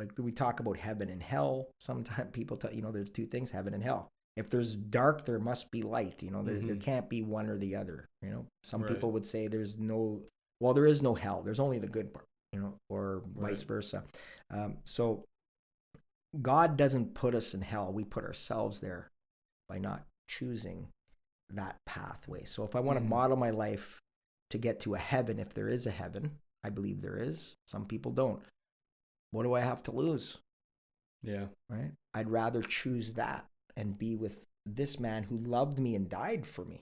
like we talk about heaven and hell. Sometimes people tell, there's two things, heaven and hell. If there's dark, there must be light. There can't be one or the other. Some Right. people would say there is no hell. There's only the good part, or vice versa. So God doesn't put us in hell. We put ourselves there by not choosing that pathway. So if I want to model my life to get to a heaven, if there is a heaven, I believe there is. Some people don't. What do I have to lose? Yeah. Right? I'd rather choose that and be with this man who loved me and died for me.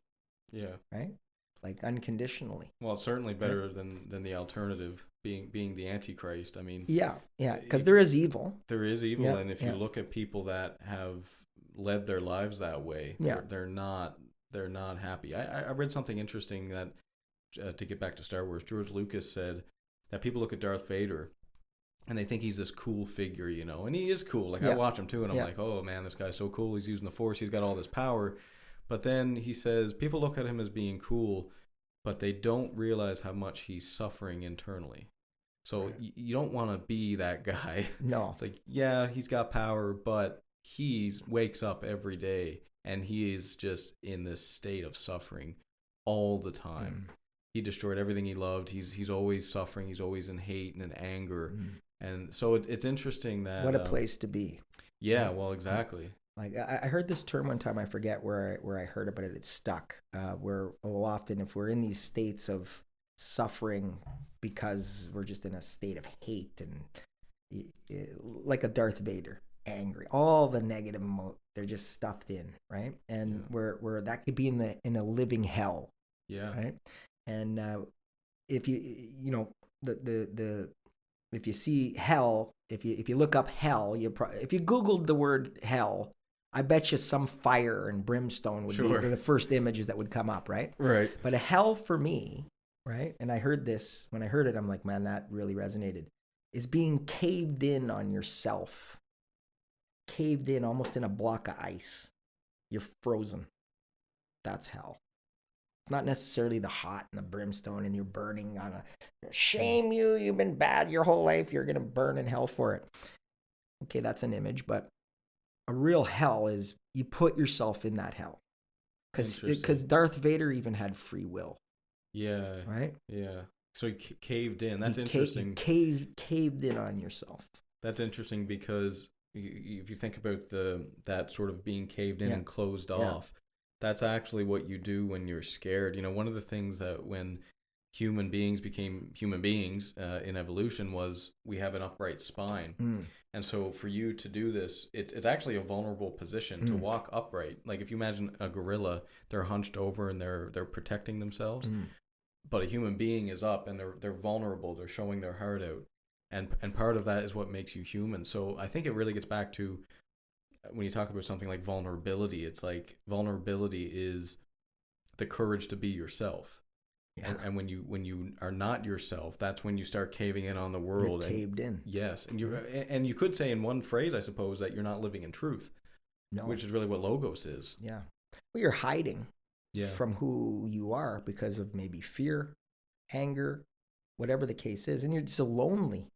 Yeah. Right? Like unconditionally. Well, it's certainly better than the alternative, being the Antichrist. I mean, yeah, because there is evil. There is evil, and if you look at people that have led their lives that way, they're not happy. I read something interesting that to get back to Star Wars, George Lucas said that people look at Darth Vader and they think he's this cool figure, and he is cool. Like I watch him too, and I'm like, oh man, this guy's so cool. He's using the Force. He's got all this power. But then he says people look at him as being cool, but they don't realize how much he's suffering internally. So you don't want to be that guy. No. It's like, yeah, he's got power, but he wakes up every day and he is just in this state of suffering all the time. He destroyed everything he loved. He's always suffering. He's always in hate and in anger. And so it's interesting that... What a place to be. Yeah, well, exactly. Like I heard this term one time, I forget where I heard about it. It stuck. Where often if we're in these states of suffering because we're just in a state of hate and like a Darth Vader, angry, all the negative they're just stuffed in, right? And where that could be in a living hell. Yeah. Right. And if if you see hell, if you look up hell, if you Googled the word hell, I bet you some fire and brimstone would be the first images that would come up, right? Right. But a hell for me, right? And I heard this, when I heard it, I'm like, man, that really resonated, is being caved in on yourself. Caved in almost in a block of ice. You're frozen. That's hell. It's not necessarily the hot and the brimstone and you're burning on shame you, you've been bad your whole life, you're going to burn in hell for it. Okay, that's an image, but a real hell is you put yourself in that hell. Because Darth Vader even had free will. Yeah. Right? Yeah. So he caved in. That's interesting. Caved in on yourself. That's interesting because if you think about that sort of being caved in and closed off, that's actually what you do when you're scared. One of the things that when human beings became human beings in evolution was we have an upright spine. And so for you to do this, it's actually a vulnerable position to walk upright. Like if you imagine a gorilla, they're hunched over and they're protecting themselves. But a human being is up and they're vulnerable. They're showing their heart out. And part of that is what makes you human. So I think it really gets back to when you talk about something like vulnerability, it's like vulnerability is the courage to be yourself. Yeah. And when you are not yourself, that's when you start caving in on the world. You're caved in. Yes, and you could say in one phrase, I suppose, that you're not living in truth. No. Which is really what Logos is. Yeah. Well, you're hiding from who you are because of maybe fear, anger, whatever the case is, and you're so lonely.